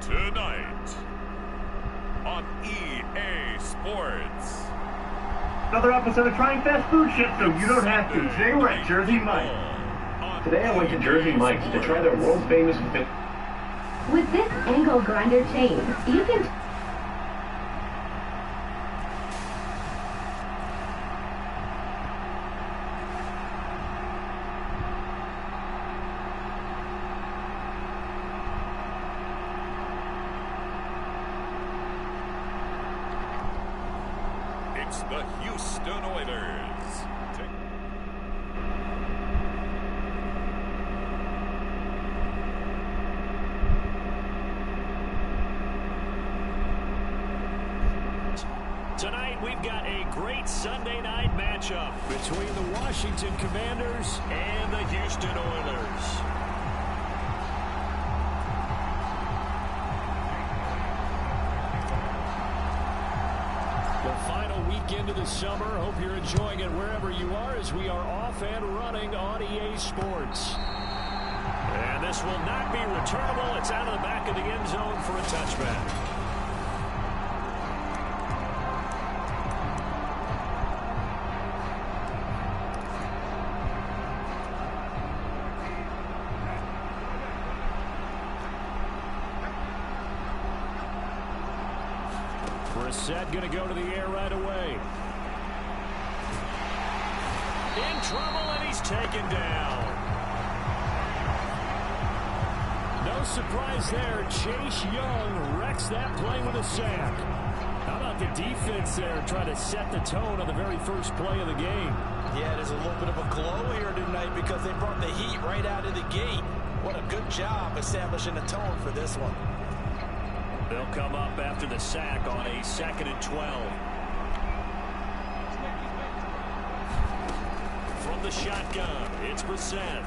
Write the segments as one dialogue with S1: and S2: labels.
S1: Tonight on EA Sports.
S2: Another episode of Trying Fast Food Ship so you don't have to. Today we're at Jersey Mike's. Today I went to Jersey Mike's to try their world famous
S3: With this angle grinder chain, you can
S1: It's the Houston Oilers.
S4: Tonight, we've got a great Sunday night matchup between the Washington Commanders and the Houston Oilers. The final weekend of the summer. Hope you're enjoying it wherever you are as we are off and running on EA Sports. And this will not be returnable. It's out of the back of the end zone for a touchback. Brissett going to go to the air right away. In trouble, and he's taken down. No surprise there. Chase Young wrecks that play with a sack. How about the defense there trying to set the tone on the very first play of the game?
S5: Yeah, there's a little bit of a glow here tonight because they brought the heat right out of the gate. What a good job establishing a tone for this one.
S4: They'll come up after the sack on a 2nd and 12. From the shotgun, it's Brissett.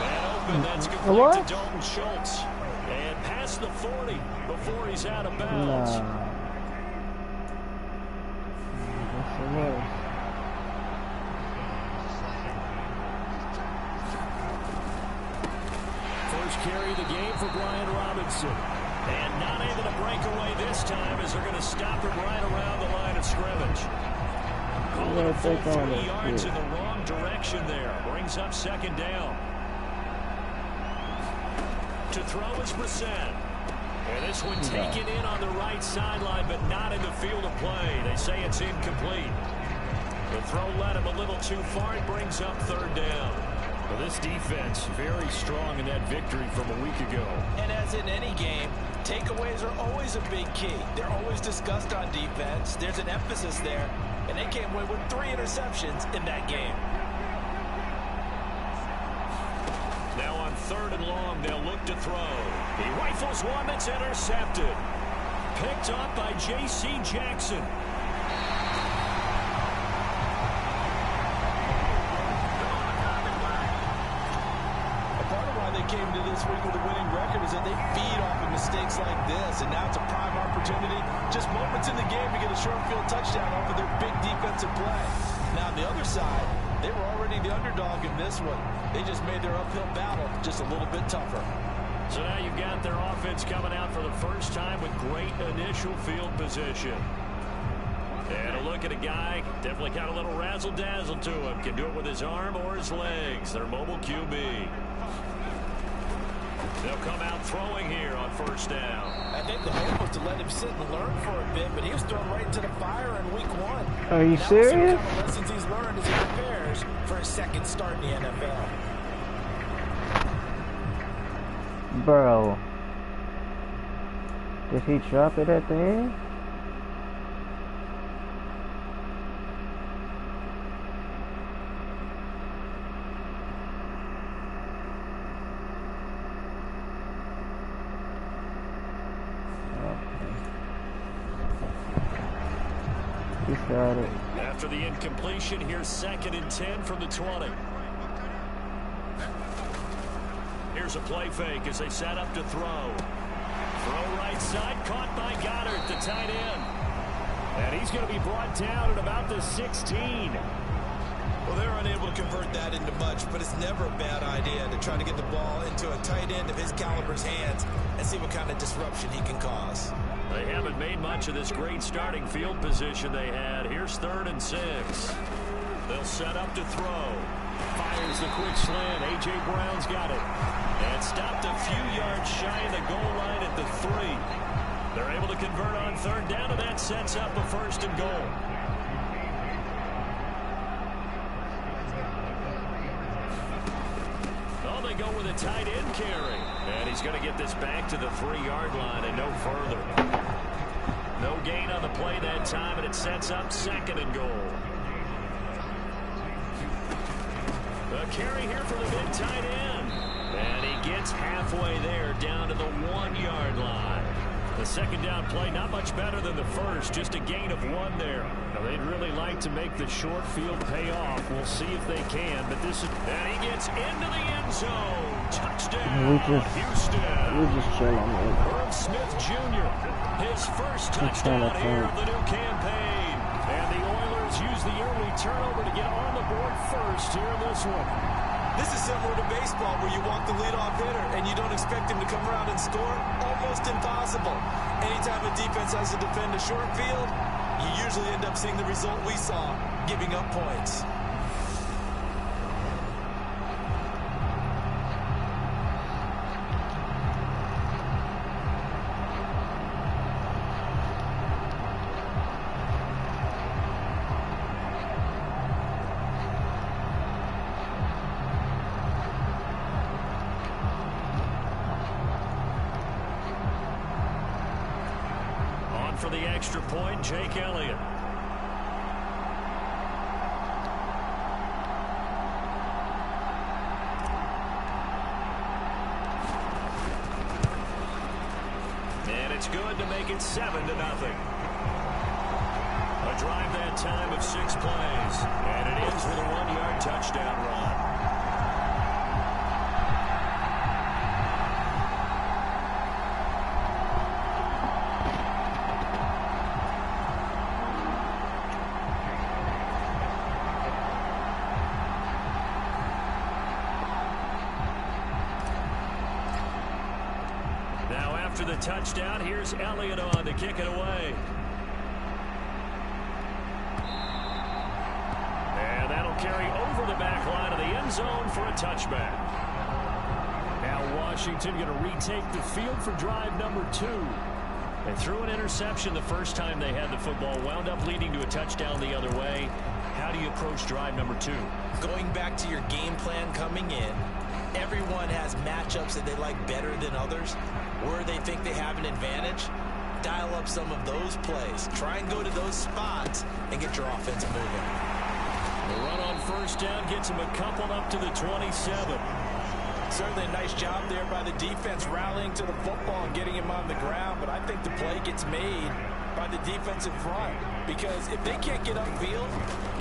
S4: Man open, that's complete to Dalton Schultz. And past the 40 before he's out of bounds. First carry of the game for Brian Robinson. And not able to break away this time as they're going to stop him right around the line of scrimmage. Calling a full 3 yards in the wrong direction there. Brings up 2nd down. To throw is Brissett. And this one taken in on the right sideline, but not in the field of play. They say it's incomplete. The throw led him a little too far. It brings up 3rd down. Well, this defense very strong in that victory from a week ago.
S5: And as in any game, takeaways are always a big key. They're always discussed on defense. There's an emphasis there, and they came away with 3 interceptions in that game.
S4: Now on 3rd and long, they'll look to throw. He rifles one that's intercepted. Picked up by J.C. Jackson.
S5: Came to this week with a winning record is that they feed off of mistakes like this, and now it's a prime opportunity, just moments in the game to get a short field touchdown off of their big defensive play. Now on the other side, they were already the underdog in this one. They just made their uphill battle just a little bit tougher.
S4: So now you've got their offense coming out for the first time with great initial field position. And a look at a guy, definitely got a little razzle-dazzle to him. Can do it with his arm or his legs. Their mobile QB. They'll come out throwing here on first down.
S5: I think the hope was to let him sit and learn for a bit, but he was thrown right into the fire in week 1.
S6: Are you serious?
S5: Some kind of lessons he's learned as he prepares for his second start in the NFL.
S6: Bro. Did he drop it at the end? Got it.
S4: After the incompletion, here's 2nd and 10 from the 20. Here's a play fake as they set up to throw. Throw right side, caught by Goddard, the tight end. And he's going to be brought down at about the 16.
S5: Well, they're unable to convert that into much, but it's never a bad idea to try to get the ball into a tight end of his caliber's hands and see what kind of disruption he can cause.
S4: They haven't made much of this great starting field position they had. Here's 3rd and 6. They'll set up to throw. Fires the quick slant. A.J. Brown's got it. And stopped a few yards shy of the goal line at the 3. They're able to convert on 3rd down, and that sets up a 1st and goal. Oh, they go with a tight end carry. And he's going to get this back to the 3-yard line and no further. No gain on the play that time, and it sets up 2nd and goal. A carry here for the big tight end. And he gets halfway there, down to the 1-yard line. The 2nd down play, not much better than the first, just a gain of 1 there. Now, they'd really like to make the short field pay off. We'll see if they can, but this is... And he gets into the end zone. Touchdown, Houston.
S6: We just chill on it.
S4: Herb Smith Jr., his first touchdown here of the new campaign. And the Oilers use the early turnover to get on the board first here in this one.
S5: This is similar to baseball where you walk the leadoff hitter and you don't expect him to come around and score. Almost impossible. Anytime a defense has to defend a short field, you usually end up seeing the result we saw, giving up points.
S4: For the extra point, Jake Elliott. And it's good to make it 7-0. A drive that time of 6 plays. And it ends with a 1-yard touchdown run. After the touchdown, here's Elliott on to kick it away. And that'll carry over the back line of the end zone for a touchback. Now Washington going to retake the field for drive number 2. They threw an interception the first time they had the football, wound up leading to a touchdown the other way. How do you approach drive number 2?
S5: Going back to your game plan coming in, everyone has matchups that they like better than others. Where they think they have an advantage, dial up some of those plays. Try and go to those spots and get your offense moving.
S4: The run on first down gets him a couple up to the 27.
S5: Certainly a nice job there by the defense rallying to the football and getting him on the ground, but I think the play gets made by the defensive front because if they can't get upfield,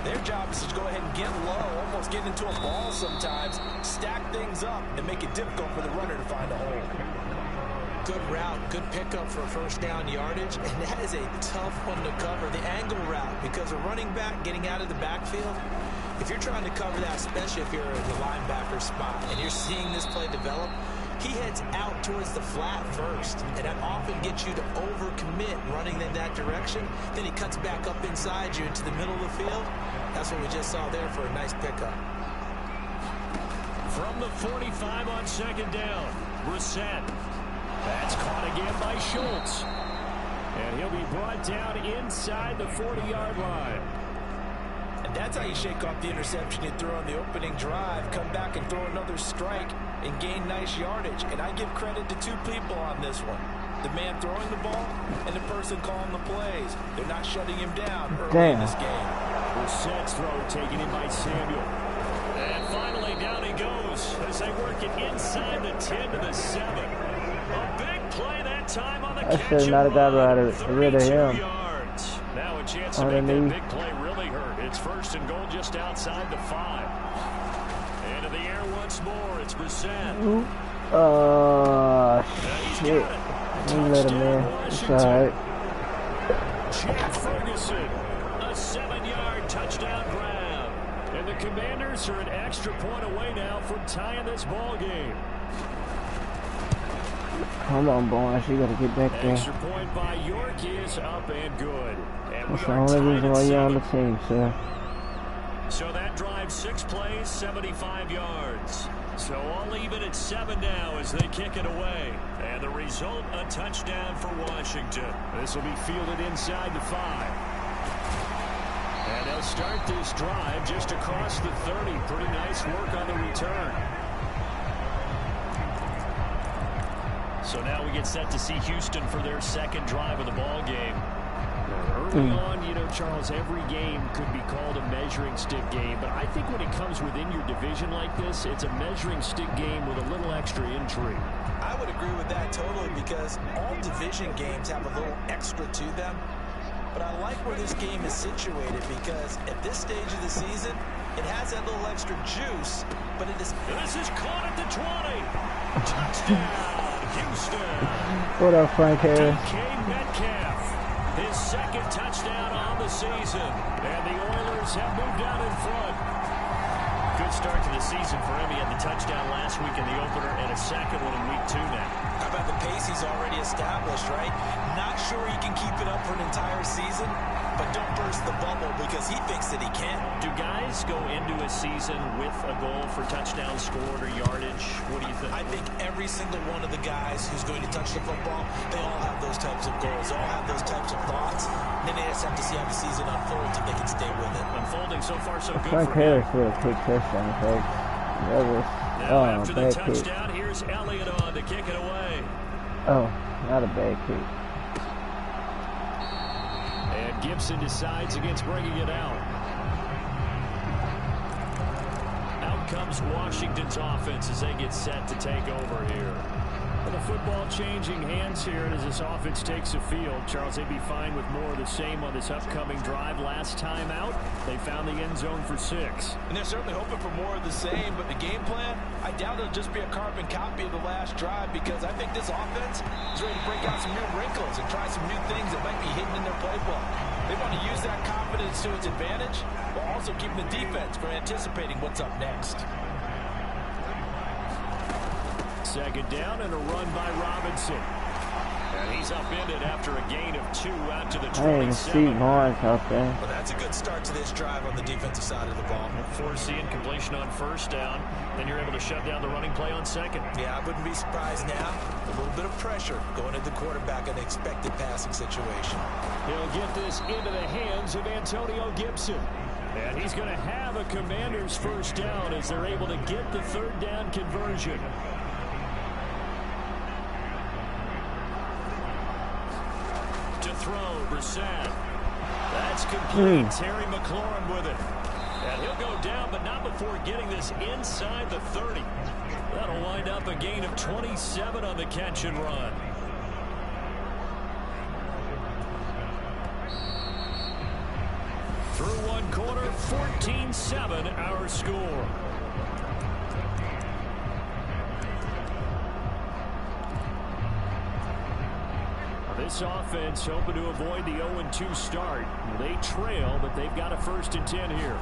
S5: their job is to go ahead and get low, almost get into a ball sometimes, stack things up, and make it difficult for the runner to find a hole. Good route, good pickup for first down yardage, and that is a tough one to cover, the angle route, because a running back getting out of the backfield, if you're trying to cover that, especially if you're in the linebacker spot, and you're seeing this play develop, he heads out towards the flat first, and that often gets you to overcommit running in that direction. Then he cuts back up inside you into the middle of the field. That's what we just saw there for a nice pickup.
S4: From the 45 on second down, Brissett. That's caught again by Schultz. And he'll be brought down inside the 40-yard line.
S5: And that's how you shake off the interception you throw on the opening drive, come back and throw another strike and gain nice yardage. And I give credit to two people on this one. The man throwing the ball and the person calling the plays. They're not shutting him down early in this game.
S4: Brissett's throw taken in by Samuel. And finally down he goes as they work it inside the 10 to the 7. A big play that time on the catch.
S6: I should not have got rid of him.
S4: Yards. Now a chance to make that big play really hurt. It's first and goal just outside the 5. Into the air once more. It's Brissett.
S6: Shit. Let him in. It's alright.
S4: Chad Ferguson, a 7-yard touchdown grab. And the Commanders are an extra point away now from tying this ball game.
S6: Come on, boys. You gotta get back there.
S4: Extra point by York is up and good. And
S6: that's the only reason why you're on the team, sir.
S4: So that drive, 6 plays, 75 yards. So all even at 7 now as they kick it away. And the result, a touchdown for Washington. This will be fielded inside the 5. And they'll start this drive just across the 30. Pretty nice work on the return. So now we get set to see Houston for their second drive of the ball game. Early on, you know, Charles, every game could be called a measuring stick game, but I think when it comes within your division like this, it's a measuring stick game with a little extra intrigue.
S5: I would agree with that totally because all division games have a little extra to them. But I like where this game is situated because at this stage of the season, it has that little extra juice, but it is...
S4: This is caught at the 20. Touchdown, Houston.
S6: What up, Frank Harris?
S4: DK Metcalf. His second touchdown on the season. And the Oilers have moved out in front. Good start to the season for him. He had the touchdown last week in the opener and a second one in week 2 now.
S5: How about the pace he's already established, right? Not sure he can keep it up for an entire season, but don't burst the bubble because he thinks that he can.
S4: Do guys go into a season with a goal for touchdowns scored or yardage? What do you think?
S5: I think every single one of the guys who's going to touch the football, they all have those types of goals. They all have those types of thoughts. And then they just have to see how the season unfolds if they can stay with it.
S4: Unfolding so far so good
S6: Frank
S4: for
S6: Harris
S4: him.
S6: with a quick touchdown, folks. That was
S4: After the
S6: bad
S4: touchdown,
S6: kick.
S4: here's Elliott on to kick it away.
S6: Oh, not a bad kick.
S4: And Gibson decides against bringing it out. Out comes Washington's offense as they get set to take over here. And the football changing hands here as this offense takes the field. Charles, they'd be fine with more of the same on this upcoming drive. Last time out, they found the end zone for 6.
S5: And they're certainly hoping for more of the same, but the game plan, I doubt it'll just be a carbon copy of the last drive because I think this offense is ready to break out some new wrinkles and try some new things that might be hidden in their playbook. They want to use that confidence to its advantage while also keeping the defense from anticipating what's up next.
S4: Second down and a run by Robinson. And he's upended after a gain of 2 out to the 27.
S6: I didn't see Barnes out there.
S5: Well, that's a good start to this drive on the defensive side of the ball.
S4: Foreseeing completion on first down. Then you're able to shut down the running play on second.
S5: Yeah, I wouldn't be surprised now. A little bit of pressure going at the quarterback in an expected passing situation.
S4: He'll get this into the hands of Antonio Gibson. And he's going to have a Commander's first down as they're able to get the third down conversion. To throw, Brissett. That's complete. Terry McLaurin with it. And he'll go down, but not before getting this inside the 30. That'll wind up a gain of 27 on the catch and run. Through one quarter, 14-7 our score. This offense hoping to avoid the 0-2 start. They trail, but they've got a 1st and 10 here.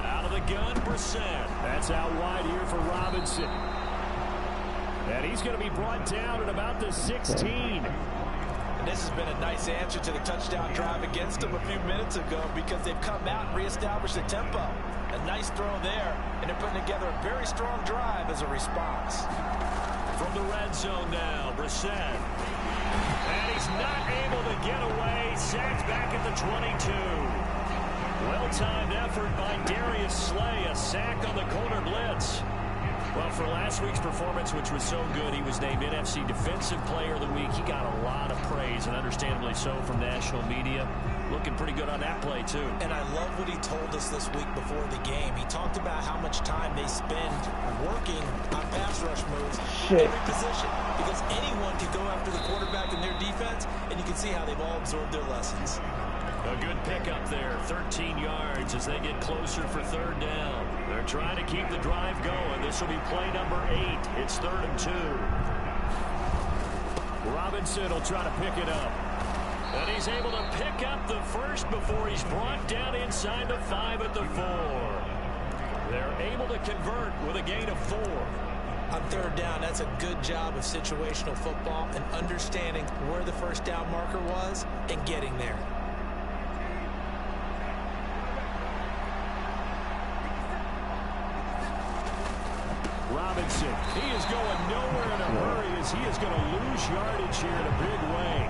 S4: Out of the gun, Brissett. That's out wide here for Robinson. And he's going to be brought down at about the 16.
S5: And this has been a nice answer to the touchdown drive against them a few minutes ago because they've come out and reestablished the tempo. A nice throw there, and they're putting together a very strong drive as a response.
S4: From the red zone now, Brissett. And he's not able to get away. Sacked back at the 22. Well-timed effort by Darius Slay. A sack on the corner blitz. Well, for last week's performance, which was so good, he was named NFC Defensive Player of the Week. He got a lot of praise, and understandably so, from national media. Looking pretty good on that play, too.
S5: And I love what he told us this week before the game. He talked about how much time they spend working on pass rush moves in every position. Because anyone can go after the quarterback in their defense, and you can see how they've all absorbed their lessons.
S4: A good pickup there, 13 yards as they get closer for third down. They're trying to keep the drive going. This will be play number 8. It's 3rd and 2. Robinson will try to pick it up. And he's able to pick up the first before he's brought down inside the 5 at the 4. They're able to convert with a gain of 4.
S5: On third down, that's a good job of situational football and understanding where the first down marker was and getting there.
S4: Robinson, he is going nowhere in a hurry as he is going to lose yardage here in a big way.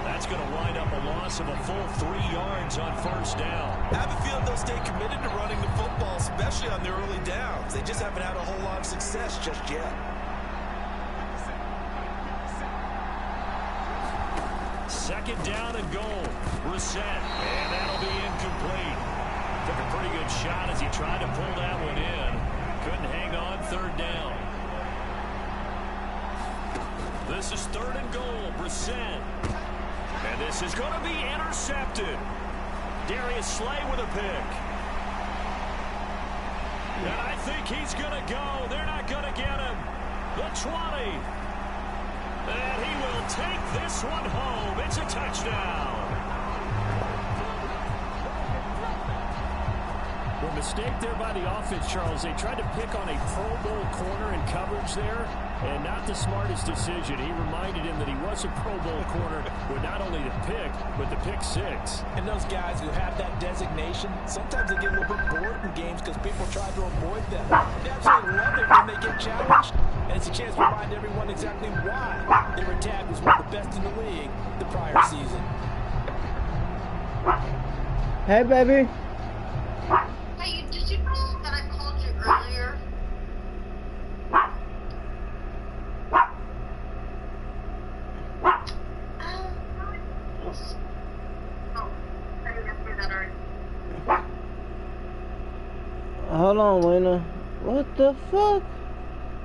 S4: That's going to wind up a loss of a full 3 yards on first down.
S5: I have a feeling they'll stay committed to running the football, especially on their early downs. They just haven't had a whole lot of success just yet.
S4: Second down and goal. Brissett, and that'll be incomplete. Took a pretty good shot as he tried to pull that one in. Couldn't hang on third down. This is 3rd and goal. Brissett. And this is going to be intercepted. Darius Slay with a pick. And I think he's going to go. They're not going to get him. The 20. And he will take this one home. It's a touchdown. Well, mistake there by the offense, Charles. They tried to pick on a Pro Bowl corner in coverage there, and not the smartest decision. He reminded him that he was a Pro Bowl corner with not only the pick, but the pick 6.
S5: And those guys who have that designation, sometimes they get a little bit bored in games because people try to avoid them. They absolutely love it when they get challenged, and it's a chance to remind everyone exactly why they were tagged as one of the best in the league the prior season.
S6: Hey, baby.
S7: Hey, did you know that I called you earlier? Oh, I remember that already.
S6: Hold on, Wayne. What the fuck?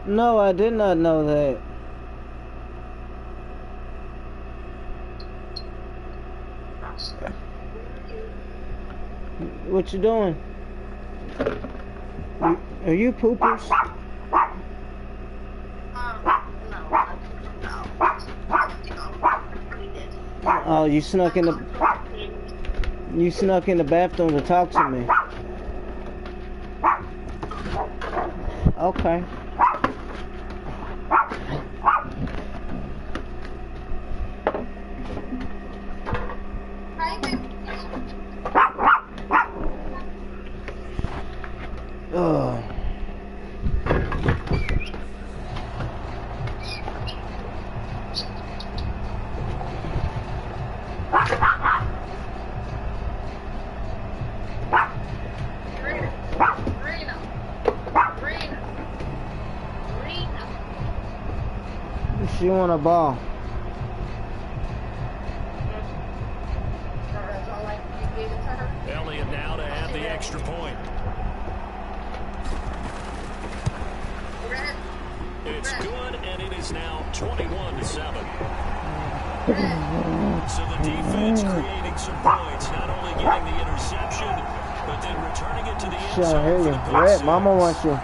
S6: No, I did not know that. What you doing? Are you poopers?
S7: No.
S6: Oh, you snuck in the bathroom to talk to me. Okay. Ugh. She want a ball.
S4: Elliott now to add the extra point. It's good, and it is now 21-7. So the defense creating some points, not only getting the interception, but then returning it to the end zone for the pick
S6: Red,
S4: six.
S6: Mama wants you.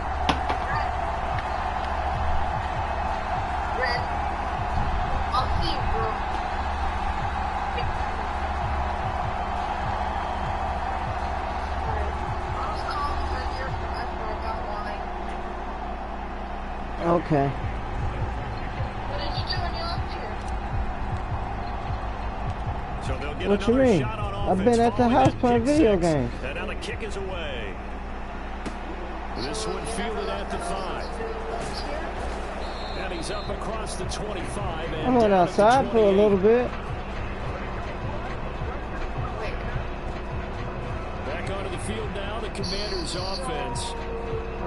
S6: Okay.
S7: What did you do when you left here?
S4: So they'll get
S6: What you
S4: another
S6: mean?
S4: shot on
S6: I've been
S4: offense
S6: at the
S4: following
S6: house
S4: that
S6: playing
S4: kick
S6: video
S4: six.
S6: games.
S4: And now the kick is away. This one fielded at the 5. And he's up across the 25. And
S6: I went outside for a little bit.
S4: Back onto the field now, the Commanders' offense.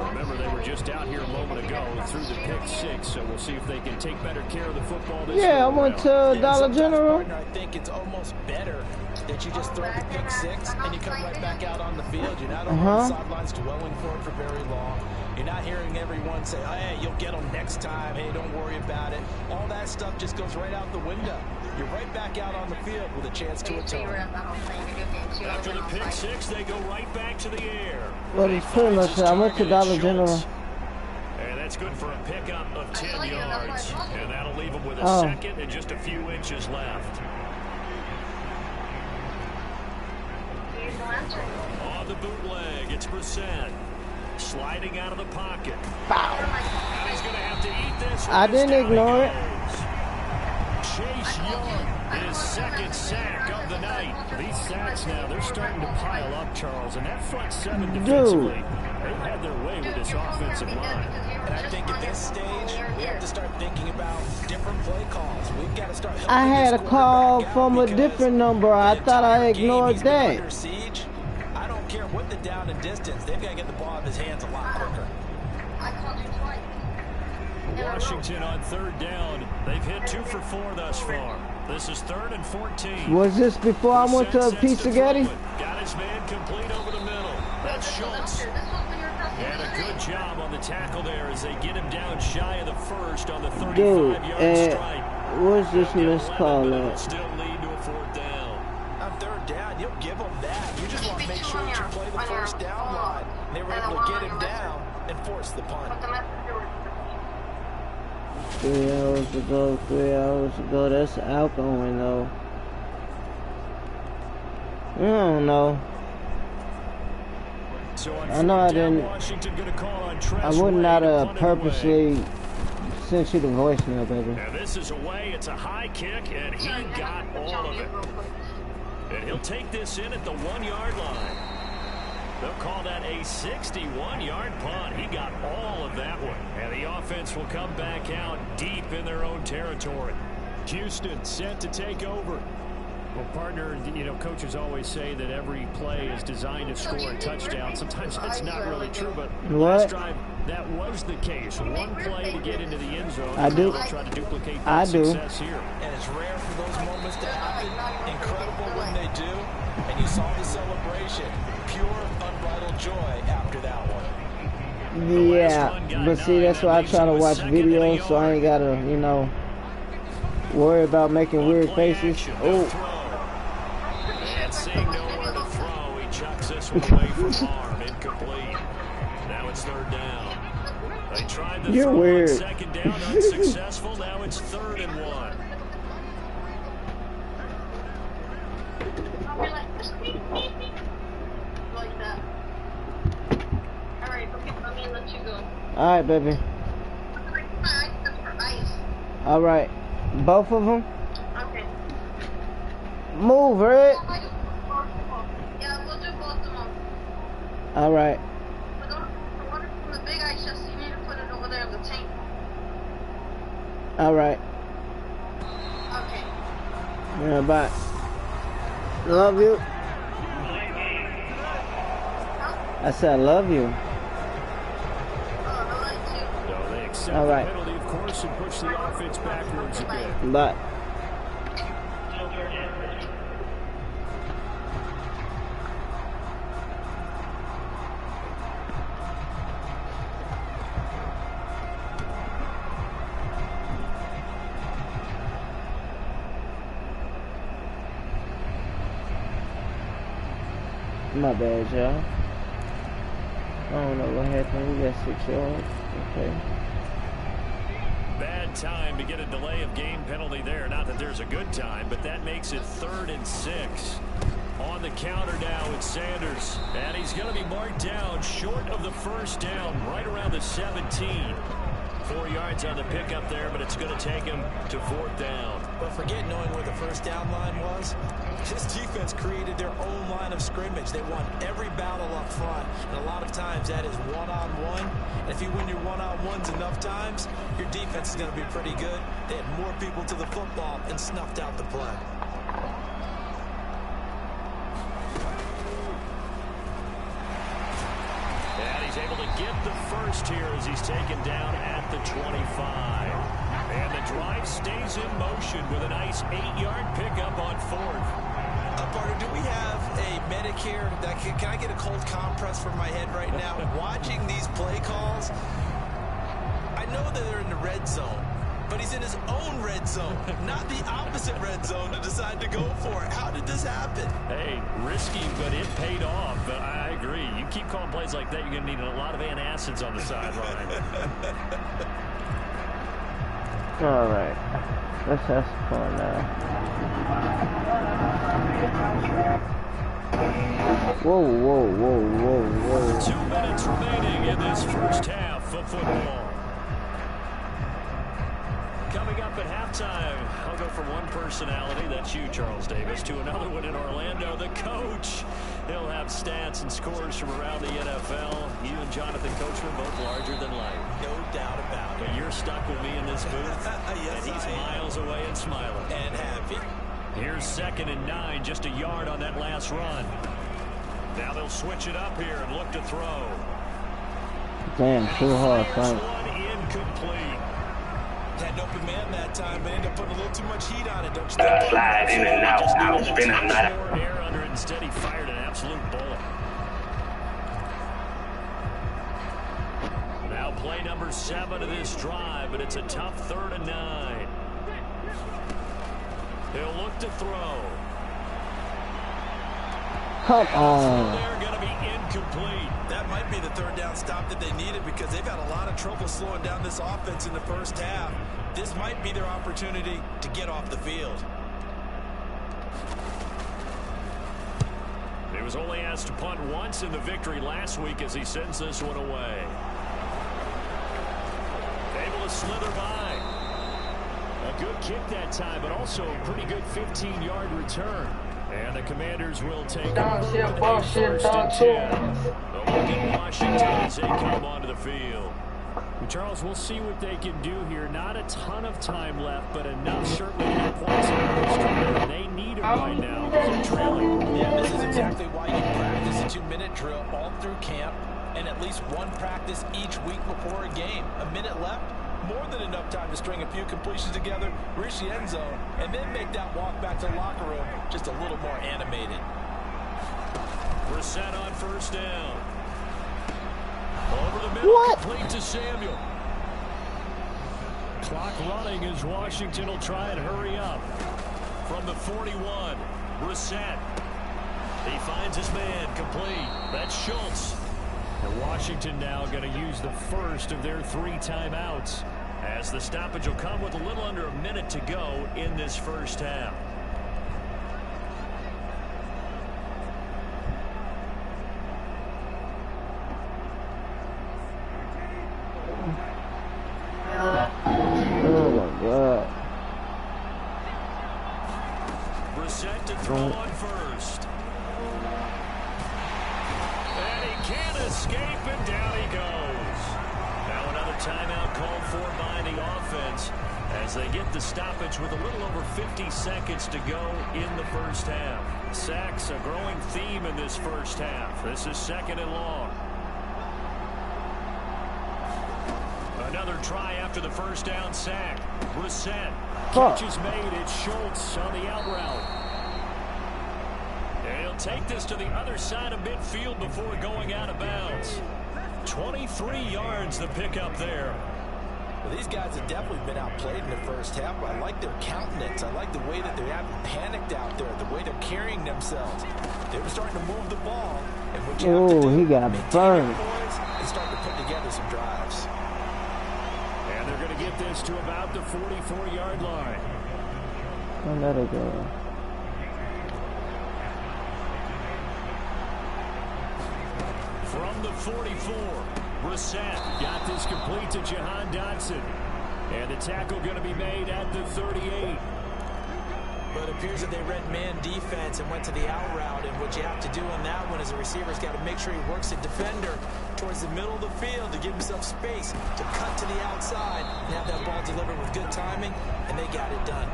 S4: Remember, they were just out here a moment ago and threw the pick 6, so we'll see if they can take better care of the football this
S6: Yeah, I went to Dollar General.
S5: Partner, I think it's almost better that you just throw the pick 6 and you come right back out on the field. You're not on the sidelines dwelling for it for very long. You're not hearing everyone say, oh, hey, you'll get them next time. Hey, don't worry about it. All that stuff just goes right out the window. You're right back out on the field with a chance to atone.
S4: After the pick 6, they go right back to the air.
S6: Well, it's pretty much, I went to Dollar General.
S4: And that's good for a pickup of 10 yards. And that'll leave them with a second and just a few inches left. On the bootleg, it's Brissett. Sliding out of the pocket.
S6: Pow.
S4: And he's going to have to eat this.
S6: I didn't ignore it.
S4: Chase Young, his second sack of the night. These sacks now, they're starting to pile up, Charles. And that front 7 defensively, they've had their way with this offensive line.
S5: And I think at this stage, we have to start thinking about different play calls. We've got to start helping
S6: I had a call from a different number. I thought I ignored that.
S5: Under siege. I don't care what the down and distance. They've got to get the ball out of his hands a lot quicker.
S7: I called you twice.
S4: Washington on 3rd down. They've hit 2 for 4 thus far. This is 3rd and 14.
S6: Was this before I went to Pizzaghetti?
S4: Got his man complete over the middle. That's Schultz. And a good job on the tackle there as they get him down shy of the first on the 35-yard strike.
S6: Where's this missed call at?
S4: Still lead to a 4th down.
S5: On 3rd down, you'll give them that. You just want to make sure that you play the first down line. They were able to get him down and force the punt.
S6: 3 hours ago, 3 hours ago. That's outgoing though. I don't know.
S4: So
S6: I know I didn't. I would not have purposely sent you the voicemail, baby.
S4: Now this is away. It's a high kick, and he got all of it. And he'll take this in at the 1-yard line. They'll call that a 61-yard punt. He got all of that one. And the offense will come back out deep in their own territory. Houston set to take over. Well, partner, you know, coaches always say that every play is designed to score a touchdown. Sometimes that's not really true, but last drive, that was the case. One play to get into the end zone.
S6: I do.
S4: They'll try to duplicate that success here.
S5: And it's rare for those moments to happen. Incredible when they do. And you saw the celebration. Pure, unbridled joy after that one.
S6: Yeah, but see, that's why I try to watch videos so I ain't gotta, you know, worry about making weird faces. Oh.
S4: And seeing nowhere to throw, he chucks this one away from arm, incomplete. Now it's 3rd down. They tried the throw
S6: weird.
S4: on 2nd down, unsuccessful. Now it's 3rd and 1.
S7: Like that. Alright, okay, let me let you go.
S6: Alright, baby. Alright. Both of them?
S7: Okay.
S6: Move, right?
S7: Yeah, we'll do both of them.
S6: Alright.
S7: But the one from the big ice chest, you need to put it over there in the tank.
S6: Alright.
S7: Okay.
S6: Yeah, bye. Love you. I said I love you.
S4: So they accept the penalty, of course, and push the offense backwards again.
S6: Bye. My bad, y'all. I don't know what happened. We got 6 yards. Okay.
S4: Bad time to get a delay of game penalty there. Not that there's a good time, but that makes it 3rd and 6. On the counter now with Sanders. And he's going to be marked down short of the 1st down, right around the 17. 4 yards on the pickup there, but it's going to take him to 4th down.
S5: But forget knowing where the first down line was. This defense created their own line of scrimmage. They won every battle up front, and a lot of times that is one-on-one. And if you win your one-on-ones enough times, your defense is going to be pretty good. They had more people to the football and snuffed out the play.
S4: And he's able to get the first here as he's taken down at the 25. And the drive stays in motion with a nice 8-yard pickup on 4th.
S5: Partner, do we have a medic here? Can I get a cold compress from my head right now? Watching these play calls, I know that they're in the red zone, but he's in his own red zone, not the opposite red zone to decide to go for it. How did this happen?
S4: Hey, risky, but it paid off. But I agree. You keep calling plays like that, you're going to need a lot of antacids on the sideline.
S6: All right. Let's have some fun now. Whoa, whoa, whoa, whoa, whoa.
S4: 2 minutes remaining in this first half of football. Coming up at halftime, I'll go from one personality, that's you, Charles Davis, to another one in Orlando, the coach. He'll have stats and scores from around the NFL. You and Jonathan Coachman both larger than life.
S5: No doubt about it.
S4: But you're stuck with me in this booth,
S5: Yes,
S4: and he's miles away and smiling.
S5: And happy.
S4: Here's 2nd and 9, just a yard on that last run. Now they'll switch it up here and look to throw.
S6: Damn, too hard, Frank.
S4: One incomplete.
S5: Had an open man that time, but ended up putting a little too much heat on it, don't you think?
S2: Slide in and out, out, spin and
S4: More air under it. Instead, he fired an absolute bullet. Now play number 7 of this drive, but it's a tough 3rd and 9. He'll look to throw.
S6: Come on.
S4: They're going to be incomplete.
S5: That might be the 3rd down stop that they needed because they've had a lot of trouble slowing down this offense in the first half. This might be their opportunity to get off the field.
S4: He was only asked to punt once in the victory last week as he sends this one away. Able to slither by. A good kick that time, but also a pretty good 15-yard return. And the Commanders will take over with a 1st and 10. The look at Washington as they come onto the field. Charles, we'll see what they can do here. Not a ton of time left, but enough certainly to get points out of this drive. They need it right now because they're trailing.
S5: Yeah, this is exactly why you practice a 2-minute drill all through camp and at least one practice each week before a game. A minute left, more than enough time to string a few completions together, reach the end zone, and then make that walk back to the locker room just a little more animated.
S4: We're set on 1st down. Over the middle, complete to Samuel. Clock running as Washington will try and hurry up. From the 41, Brissett. He finds his man, complete. That's Schultz. And Washington now going to use the first of their 3 timeouts, as the stoppage will come with a little under a minute to go in this first half.
S6: Oh my God.
S4: Brissett to throw on first. And he can't escape, and down he goes. Now another timeout called for by the offense as they get the stoppage with a little over 50 seconds to go in the first half. Sacks a growing theme in this first half. This is 2nd and long. Another try after the first down sack. Brissett. Catch is made. It's Schultz on the out route. And he'll take this to the other side of midfield before going out of bounds. 23 yards the pickup there.
S5: Well, these guys have definitely been outplayed in the first half, but I like their countenance. I like the way that they haven't panicked out there, the way they're carrying themselves. They were starting to move the ball. And what you have to do,
S6: he got burned.
S5: And start to put together some drives.
S4: And they're going to get this to about the 44-yard line.
S6: And let it go.
S4: From the 44, Brissett got this complete to Jahan Dotson. And the tackle going to be made at the 38.
S5: But it appears that they read man defense and went to the out route. And what you have to do on that one as a receiver's got to make sure he works the defender towards the middle of the field to give himself space to cut to the outside and have that ball delivered with good timing, and they got it done.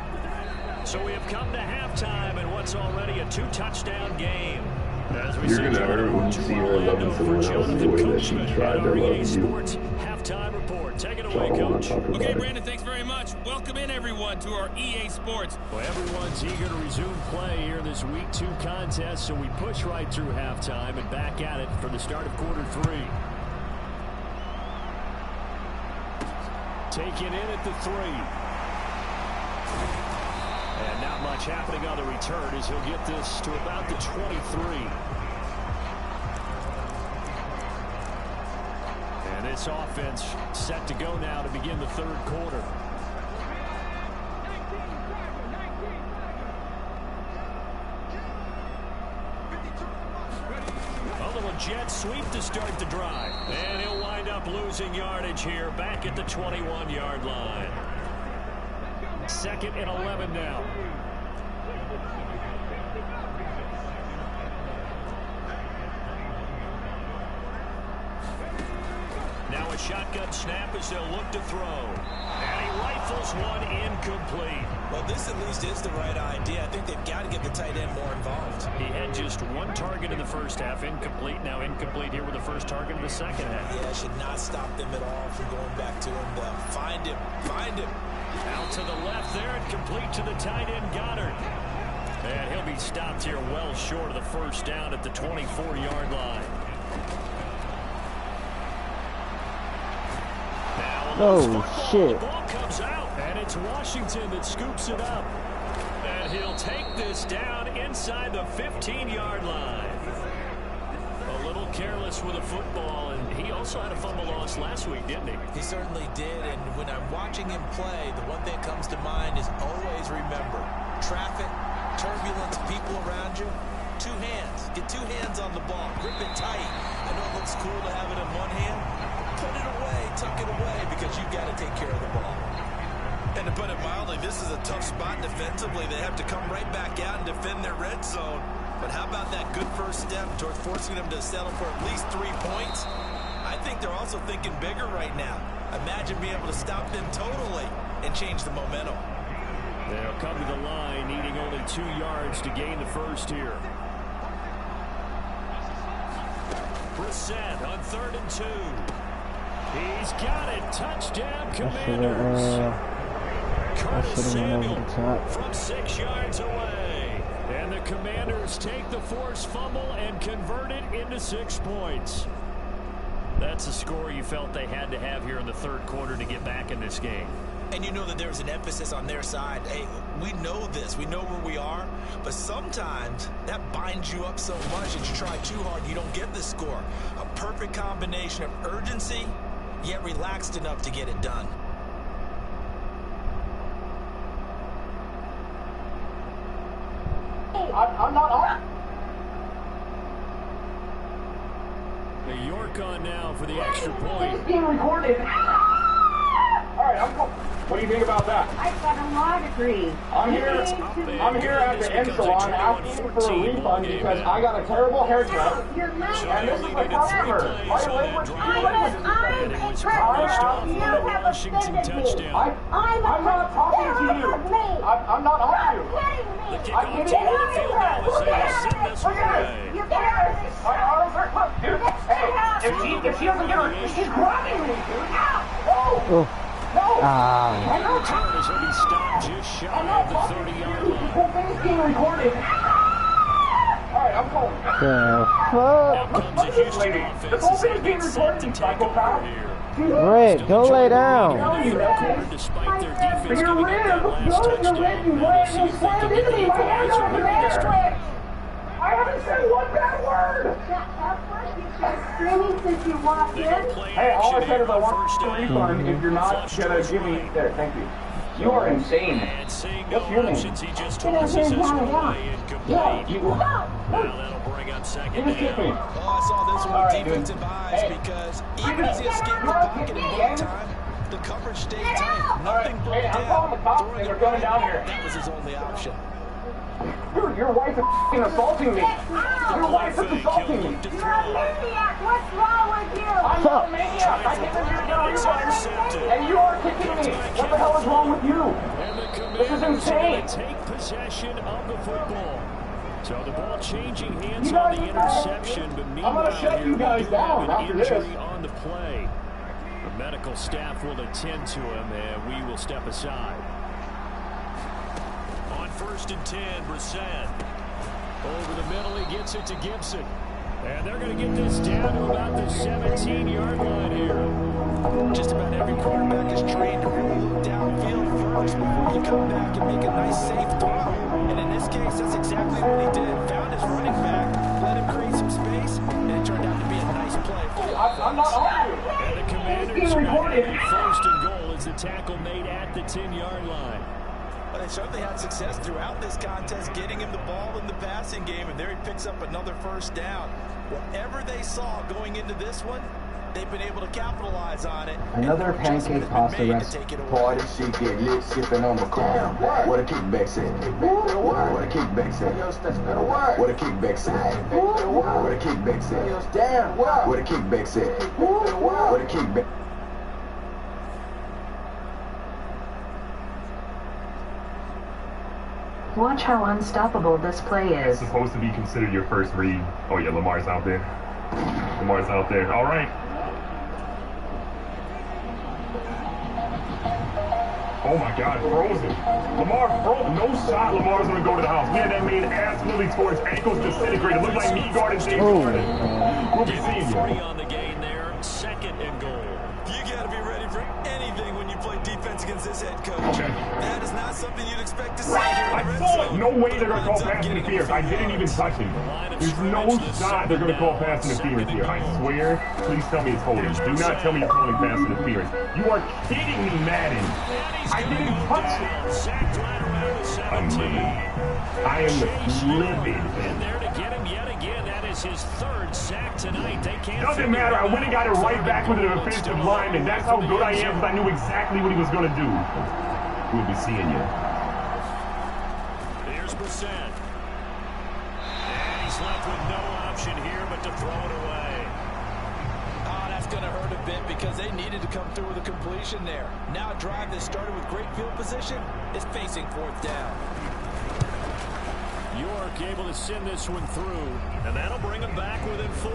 S4: So we have come to halftime in what's already a 2-touchdown game.
S8: You're going to hurt when you see her loving someone else in the way that she tried to love you.
S4: Sports halftime report. Take it away, Coach.
S9: Okay, Brandon, thanks very much. Welcome in, everyone, to our EA Sports.
S4: Well, everyone's eager to resume play here this Week 2 contest, so we push right through halftime and back at it for the start of quarter 3. Taken in at the 3. And not much happening on the return as he'll get this to about the 23. And this offense set to go now to begin the third quarter. A little jet sweep to start the drive. And he'll wind up losing yardage here back at the 21-yard line. 2nd and 11 now. Now a shotgun snap as they'll look to throw. And he rifles one incomplete.
S5: Well, this at least is the right idea. I think they've got to get the tight end more involved.
S4: He had just one target in the first half, incomplete. Now incomplete here with the first target in the second half.
S5: Yeah, should not stop them at all from going back to him. Find him. Find him.
S4: Out to the left there and complete to the tight end, Goddard. And he'll be stopped here well short of the first down at the 24-yard line.
S6: Oh, shit.
S4: The ball comes out, and it's Washington that scoops it up. And he'll take this down inside the 15-yard line. A little careless with a football, and he also had a fumble loss last week, didn't he?
S5: He certainly did, and when I'm watching him play, the one thing that comes to mind is always remember, traffic, turbulence, people around you, 2 hands. Get 2 hands on the ball. Grip it tight. I know it looks cool to have it in one hand. Put it away, tuck it away, because you've got to take care of the ball.
S10: And to put it mildly, this is a tough spot defensively. They have to come right back out and defend their red zone. But how about that good first step towards forcing them to settle for at least 3 points? I think they're also thinking bigger right now. Imagine being able to stop them totally and change the momentum.
S4: They'll come to the line, needing only 2 yards to gain the first here. Brissett on 3rd and 2. He's got it. Touchdown, Commanders. Curtis Samuel from 6 yards away. And the Commanders take the forced fumble and convert it into 6 points. That's a score you felt they had to have here in the third quarter to get back in this game.
S5: And you know that there's an emphasis on their side. Hey, we know this. We know where we are. But sometimes that binds you up so much that you try too hard and you don't get the score. A perfect combination of urgency, yet relaxed enough to get it done.
S2: I'm not on.
S4: The York on now for the extra point.
S2: It's being recorded. All right, I'm cool. What do you think about that?
S3: I've got a law degree.
S2: I'm here at the end salon asking for a refund because I got a terrible haircut.
S3: You're mad.
S2: And this is like forever. My language is
S3: You have offended me.
S2: I'm not talking to you. I'm not on you.
S4: The kickoff team on the field now as they send this one away.
S3: You're kidding.
S2: My arms are closed, dude. Hey, if she doesn't get her, she's grabbing me, dude. Oh. No!
S4: Return as he'll be stopped just shy of the 30-yard line.
S2: The whole thing's being recorded. Alright, I'm cold.
S4: Now comes the Houston offense.
S2: The whole thing's being recorded, you psychopath.
S6: Red, go lay down.
S4: Despite their defense giving up that last touchdown. Now see if they can get the equalizer here in this drive.
S2: I haven't said one bad word!
S3: Screaming since you walked in.
S2: Hey, all I said is I want a refund if you're not gonna give me... There, thank you. You are insane.
S4: And seeing no
S2: What's your name?
S4: options, he just tosses this one away incomplete.
S2: Yeah, you.
S4: Now that'll bring up second
S2: Give it to
S4: down.
S2: me.
S5: Oh, I saw this one with defensive eyes because even as he escaped the pocket in one time, the coverage stayed tight. Nothing broke
S2: I'm calling the
S5: down.
S2: cops.
S5: Throwing
S2: They're
S5: it
S2: coming
S5: right,
S2: down here.
S5: that was his only option.
S2: Dude, your wife is f***ing assaulting me. Your wife is assaulting me.
S3: You're a maniac. What's wrong with you?
S2: I'm not a maniac. I think you're down here. And you are kicking me. What the hell is wrong with you? This is insane.
S4: Take possession of the football. So the ball changing hands on the interception, but meanwhile
S2: shut you guys down
S4: an
S2: after this.
S4: injury on the play. The medical staff will attend to him, and we will step aside. On 1st and 10, Brissett. Over the middle, he gets it to Gibson. And they're going to get this down to about the 17-yard line here.
S5: Just about every quarterback is trained to really look downfield first before you come back and make a nice, safe throw. And in this case, that's exactly what he did. Found his running back, let him create some space, and it turned out to be a nice play for the offense.
S2: I'm not on you.
S4: And the Commanders are going to 1st and goal as the tackle made at the 10-yard line.
S5: But they certainly had success throughout this contest, getting him the ball in the passing game, and there he picks up another 1st down. Whatever they saw going into this one, they've been able to capitalize on it.
S11: Another pancake pasta recipe. Party shit, get lit, sipping on the car. What a kickback said. What a kickback said. What a kickback said. What a kickback said. Damn. What a kickback said. What a kickback.
S12: Watch how unstoppable this play is.
S8: It's supposed to be considered your first read. Oh yeah, Lamar's out there. Lamar's out there. All right. Oh my God, frozen. Lamar frozen. No shot. Lamar's gonna go to the house. We had that man absolutely towards ankles disintegrated. Looked like me guarding James Harden. We'll be seeing you.
S4: 40 on the gain there. 2nd and goal.
S5: You got to be ready for anything when you play defense against this head coach.
S8: Okay.
S5: That is not something you'd expect to see here.
S8: I saw it. No way they're going to call pass interference. I didn't even touch him. There's no shot they're going to call pass interference here. I swear. Please tell me it's holding. Do not tell me you're calling pass interference. You are kidding me, Madden. I didn't touch it. I'm livid. I am livid.
S4: And there to get him yet again. That is his 3rd sack tonight. They can't.
S8: Doesn't matter. I went and got it right back with an offensive lineman. That's how good I am, because I knew exactly what he was going to do. We'll be seeing you.
S4: Here's Brissett. And he's left with no option here but to throw it away.
S5: Oh, that's going to hurt a bit because they needed to come through with a completion there. Now a drive that started with great field position is facing 4th down.
S4: York able to send this one through, and that'll bring him back within 4.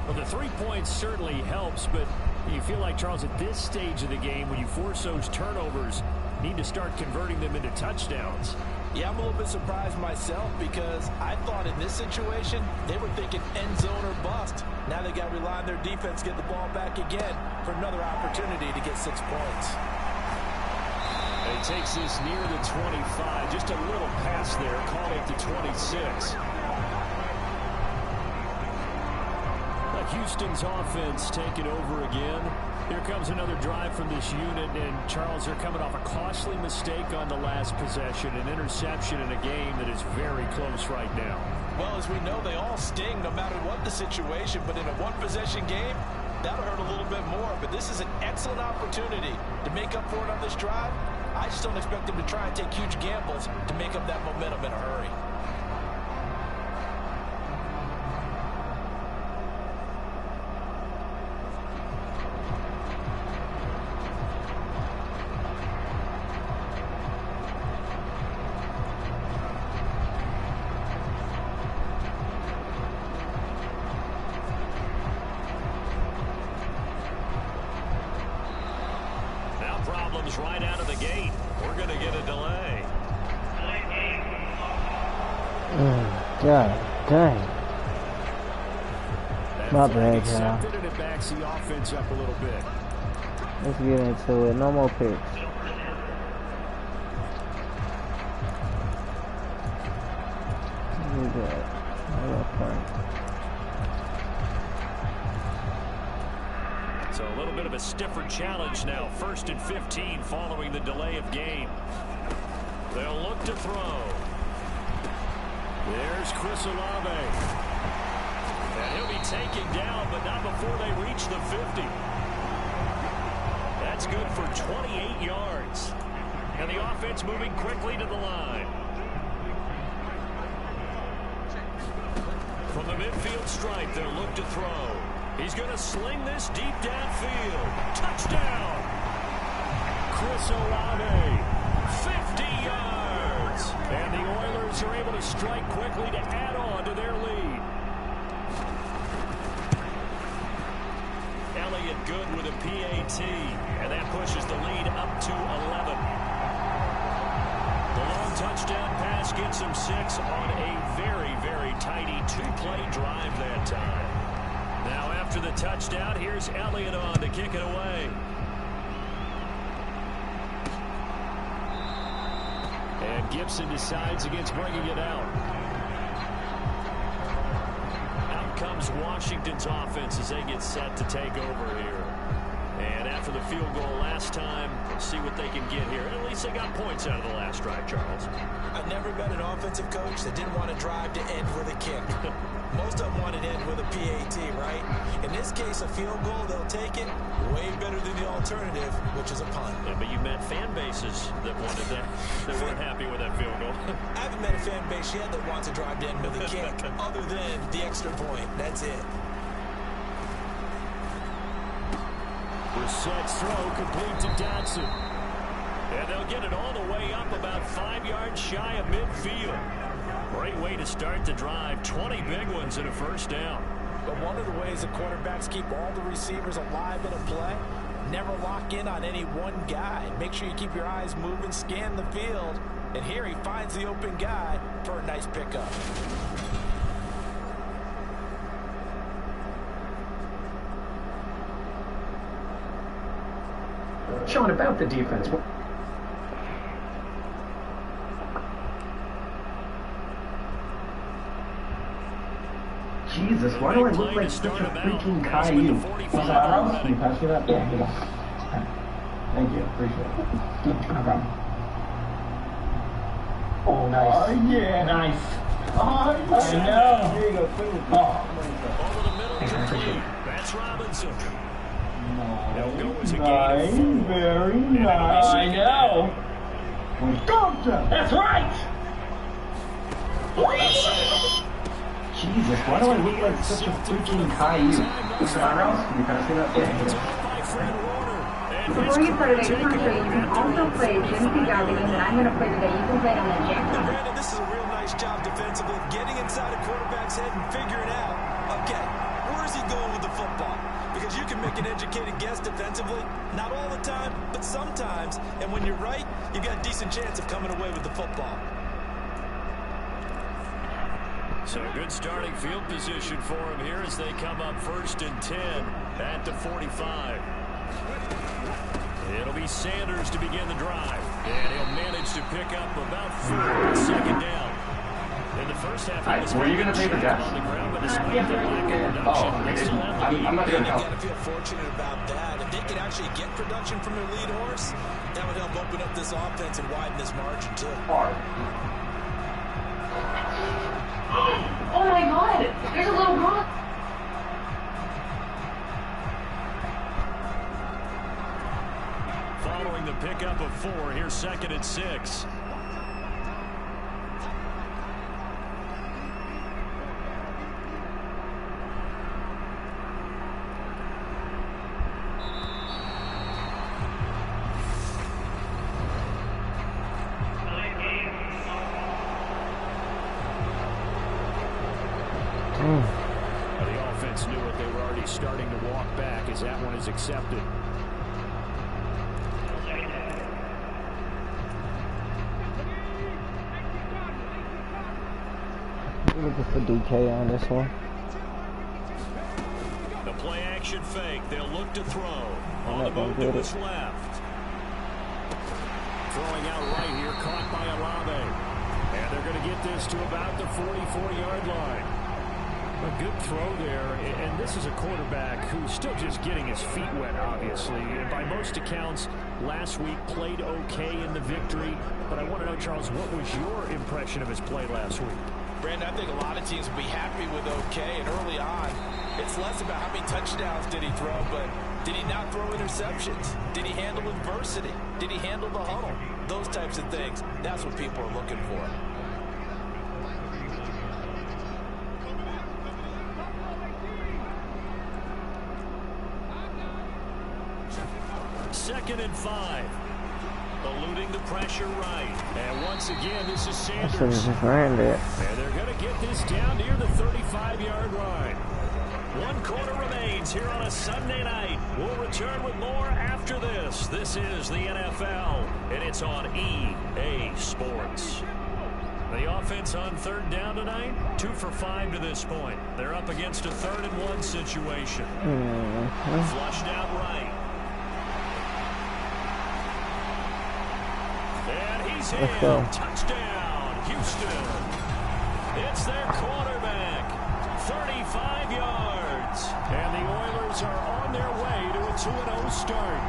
S4: Well, the 3 points certainly helps, but you feel like, Charles, at this stage of the game, when you force those turnovers, need to start converting them into touchdowns.
S5: Yeah, I'm a little bit surprised myself because I thought in this situation, they were thinking end zone or bust. Now they got to rely on their defense to get the ball back again for another opportunity to get 6 points.
S4: He takes this near the 25, just a little pass there, caught at the 26. Houston's offense taking over again. Here comes another drive from this unit, and Charles, they're coming off a costly mistake on the last possession, an interception in a game that is very close right now.
S5: Well, as we know, they all sting no matter what the situation, but in a one-possession game, that'll hurt a little bit more. But this is an excellent opportunity to make up for it on this drive. I just don't expect them to try and take huge gambles to make up that momentum in a hurry.
S4: Right out of the gate. We're going to get a delay.
S6: God dang. My bad, y'all.
S4: And it backs the offense up a little bit.
S6: Let's get into it. No more picks. Do that.
S4: So a little bit of a stiffer challenge now. 1st and 15 following the delay of game. They'll look to throw. There's Chris Olave. And he'll be taken down, but not before they reach the 50. That's good for 28 yards. And the offense moving quickly to the line. From the midfield stripe, they'll look to throw. He's going to sling this deep downfield. Touchdown! Chris Olave, 50 yards. And the Oilers are able to strike quickly to add on to their lead. Elliott good with a PAT, and that pushes the lead up to 11. The long touchdown pass gets him 6 on a very, very tidy 2-play drive that time. Now after the touchdown, here's Elliott on to kick it away. And Gibson decides against bringing it out. Out comes Washington's offense as they get set to take over here. And after the field goal last time, we'll see what they can get here. At least they got points out of the last drive, Charles.
S5: I've never met an offensive coach that didn't want to drive to end with a kick. Most of them want to end with a PAT, right? In this case, a field goal, they'll take it. Way better than the alternative, which is a punt.
S4: Yeah, but you met fan bases that wanted that, that weren't happy with that field goal.
S5: I haven't met a fan base yet that wants to drive to end with a kick, other than the extra point. That's it.
S4: Brissett's throw complete to Dotson. And they'll get it all the way up about 5 yards shy of midfield. Great way to start the drive. 20 big ones and a first down.
S5: But one of the ways the quarterbacks keep all the receivers alive in a play, never lock in on any one guy. Make sure you keep your eyes moving, scan the field. And here he finds the open guy for a nice pickup.
S2: Sean, about the defense. Jesus, why do I look like such a freaking Caillou?
S13: Was that Rouse? Can you pass me that? Yeah. Thank you. Appreciate it. No problem. Oh, nice. Oh, yeah. Nice. Oh, yeah. I know. Here you go. Oh.
S4: Over the middle complete. That's Robinson.
S13: Nice. Very nice. I know. That's right.
S2: Jesus, why do I look like such a freaking Caillou? Can you pass me that?
S3: Before you start, I just want to show you can also play Jim Cigar, the game that I'm going to play today. You can play it on the Jack.
S5: Brandon, this is a real nice job defensively, getting inside a quarterback's head and figuring out, okay, where is he going with the football? Because you can make an educated guess defensively, not all the time, but sometimes. And when you're right, you've got a decent chance of coming away with the football.
S4: So good starting field position for him here as they come up 1st and 10 at the 45. It'll be Sanders to begin the drive. And he'll manage to pick up about 4 on 2nd down. In the first half,
S2: were you going to take the guess?
S5: I'm not going to help. You got to feel fortunate about that. If they could actually get production from their lead horse, that would help open up this offense and widen this margin too.
S3: Oh my God! There's a little rock.
S4: Following the pickup of 4, here's 2nd and 6. The offense knew it. They were already starting to walk back as that one is accepted.
S6: Looking for DK on this one.
S4: The play action fake. They'll look to throw. On the move to his left. Throwing out right here. Caught by Olave. And they're going to get this to about the 44-yard line. A good throw there, and this is a quarterback who's still just getting his feet wet, obviously. And by most accounts, last week played okay in the victory. But I want to know, Charles, what was your impression of his play last week?
S5: Brandon, I think a lot of teams will be happy with okay, and early on, it's less about how many touchdowns did he throw, but did he not throw interceptions? Did he handle adversity? Did he handle the huddle? Those types of things. That's what people are looking for.
S4: Second and 5. Eluding the pressure right. And once again, this is Sanders. And they're going to get this down near the 35-yard line. 1 quarter remains here on a Sunday night. We'll return with more after this. This is the NFL, and it's on EA Sports. The offense on third down tonight, 2 for 5 to this point. They're up against a 3rd and 1 situation. Flushed out right. And he's in. Touchdown, Houston. It's their quarterback. 35 yards. And the Oilers are on their way to a 2-0 start.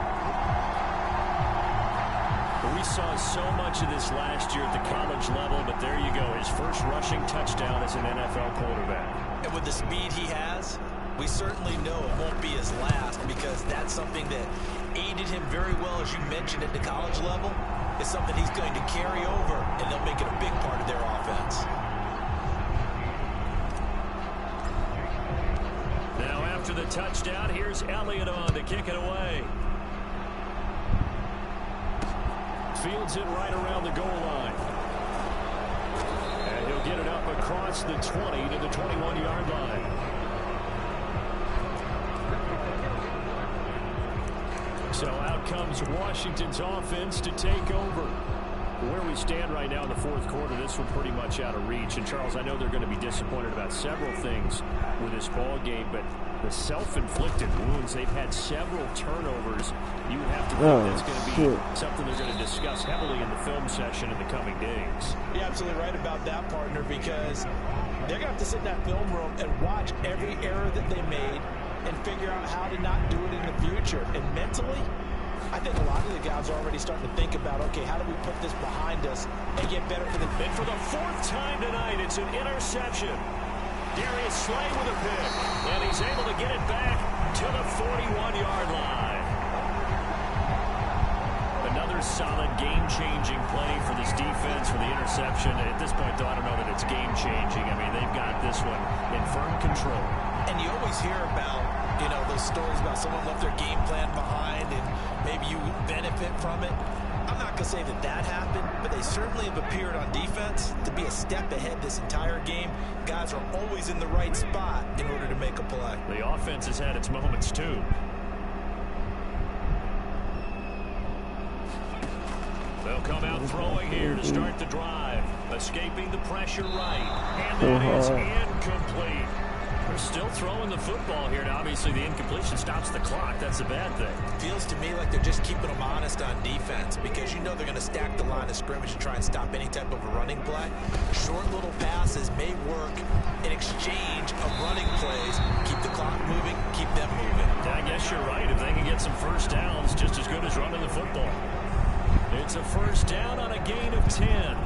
S4: We saw so much of this last year at the college level, but there you go. His first rushing touchdown as an NFL quarterback.
S5: And with the speed he has, we certainly know it won't be his last, because that's something that aided him very well, as you mentioned, at the college level. It's something he's going to carry over, and they'll make it a big part of their offense.
S4: Now after the touchdown, here's Elliott on to kick it away. Fields it right around the goal line. And he'll get it up across the 20 to the 21-yard line. So out comes Washington's offense to take over. Where we stand right now in the 4th quarter, this one pretty much out of reach. And, Charles, I know they're going to be disappointed about several things with this ball game, but the self-inflicted wounds, they've had several turnovers. You would have to think that's going to be something they're going to discuss heavily in the film session in the coming days.
S5: You're absolutely right about that, partner, because they're going to have to sit in that film room and watch every error that they made and figure out how to not do it in the future. And mentally, I think a lot of the guys are already starting to think about, okay, how do we put this behind us and get better for the...
S4: And for the 4th time tonight, it's an interception. Darius Slay with a pick, and he's able to get it back to the 41-yard line. Another solid game-changing play for this defense for the interception. At this point, though, I don't know that it's game-changing. I mean, they've got this one in firm control.
S5: And you always hear about, you know, those stories about someone left their game plan behind and maybe you benefit from it. I'm not going to say that that happened, but they certainly have appeared on defense to be a step ahead this entire game. Guys are always in the right spot in order to make a play.
S4: The offense has had its moments, too. They'll come out throwing here to start the drive. Escaping the pressure right. And that is incomplete. They're still throwing the football here. Now, obviously, the incompletion stops the clock. That's a bad thing.
S5: Feels to me like they're just keeping them honest on defense, because you know they're going to stack the line of scrimmage and try and stop any type of a running play. Short little passes may work in exchange of running plays. Keep the clock moving, keep them moving.
S4: I guess you're right. If they can get some first downs, just as good as running the football. It's a first down on a gain of 10.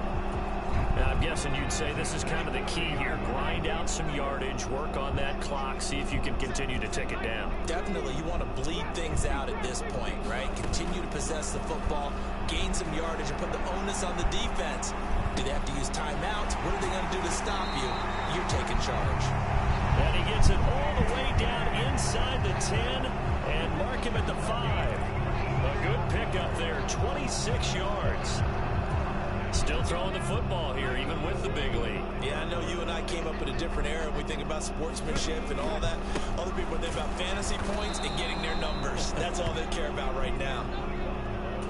S4: Now, I'm guessing you'd say this is kind of the key here. Grind out some yardage, work on that clock, see if you can continue to tick it down.
S5: Definitely, you want to bleed things out at this point, right? Continue to possess the football, gain some yardage, and put the onus on the defense. Do they have to use timeouts? What are they going to do to stop you? You're taking charge.
S4: And he gets it all the way down inside the 10 and mark him at the 5. A good pickup there, 26 yards. Still throwing the football here, even with the big lead.
S5: Yeah, I know you and I came up in a different era. We think about sportsmanship and all that. Other people think about fantasy points and getting their numbers. That's all they care about right now.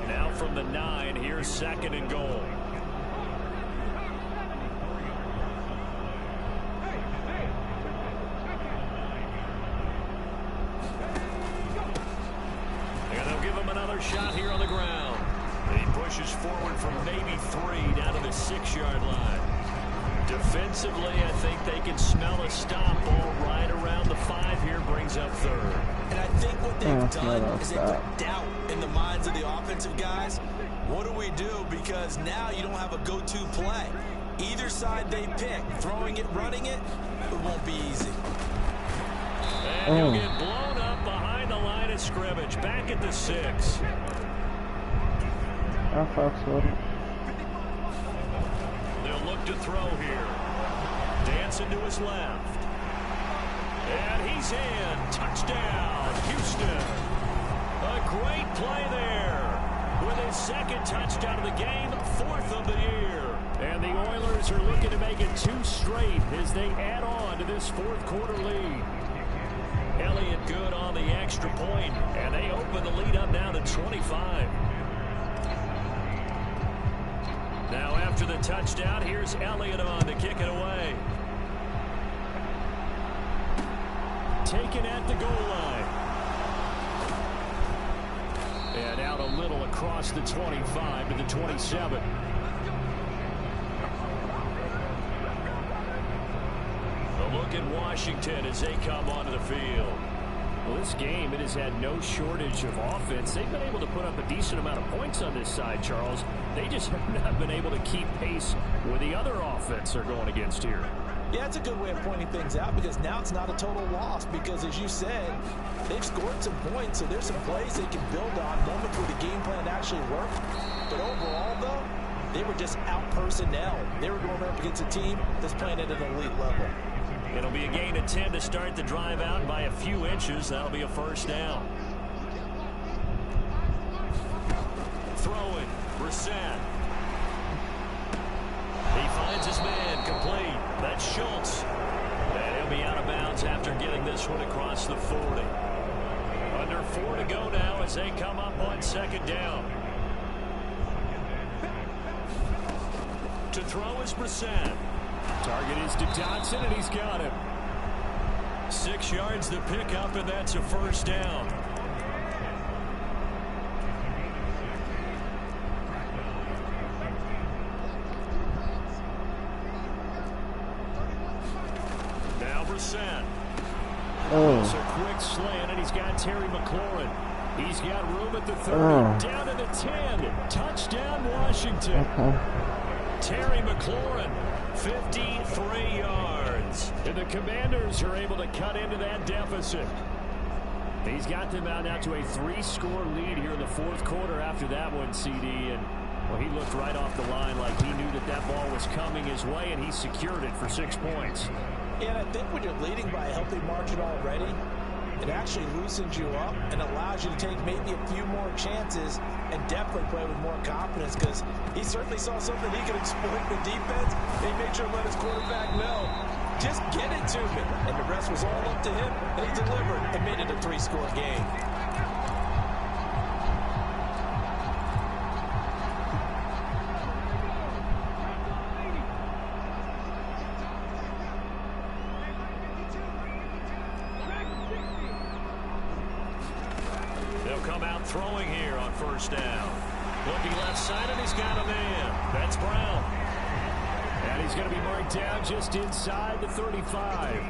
S4: Now from the 9, here's 2nd and goal. And they'll give him another shot here on the ground. He pushes forward from maybe 3 down to the 6-yard line. Defensively, I think they can smell a stop. Ball right around the 5 here, brings up third.
S10: And I think what they've done is they put doubt in the minds of the offensive guys. What do we do? Because now you don't have a go-to play. Either side they pick, throwing it, running it, it won't be easy.
S4: And he'll get blown up behind the line of scrimmage. Back at the 6.
S6: I fucks with it.
S4: They'll look to throw here. Dancing to his left. And he's in. Touchdown, Houston. A great play there. With his second touchdown of the game, 4th of the year. And the Oilers are looking to make it 2 straight as they add on to this 4th quarter lead. Elliott good on the extra point, and they open the lead up now to 25. Now after the touchdown, here's Elliott on to kick it away. Taken at the goal line. And out a little across the 25 to the 27. A look at Washington as they come onto the field. Well, this game, it has had no shortage of offense. They've been able to put up a decent amount of points on this side, Charles. They just have not been able to keep pace with the other offense they're going against here.
S5: Yeah, it's a good way of pointing things out because now it's not a total loss because, as you said, they've scored some points, so there's some plays they can build on, moments where the game plan actually worked. But overall, though, they were just out-personnel. They were going up against a team that's playing at an elite level.
S4: It'll be a gain of 10 to start the drive out by a few inches. That'll be a first down. Throwing, Brissett. He finds his man, complete. That's Schultz. And he'll be out of bounds after getting this one across the 40. Under 4 to go now as they come up on 2nd down. To throw is Brissett. Target is to Dotson, and he's got him. 6 yards to pick up, and that's a first down. Now Brissett. It's a quick slant, and he's got Terry McLaurin. He's got room at the 30, down to the 10. Touchdown, Washington. Terry McLaurin, 53 yards. And the Commanders are able to cut into that deficit. He's got them out now to a 3-score lead here in the 4th quarter after that one, CD. And, well, he looked right off the line like he knew that that ball was coming his way, and he secured it for 6 points.
S5: And I think when you're leading by a healthy margin already, it actually loosens you up and allows you to take maybe a few more chances and definitely play with more confidence because he certainly saw something he could exploit the defense. He made sure to let his quarterback know, just get it to me. And the rest was all up to him, and he delivered and made it a 3-score game.
S4: Throwing here on 1st down. Looking left side, and he's got a man. That's Brown. And he's going to be marked down just inside the 35.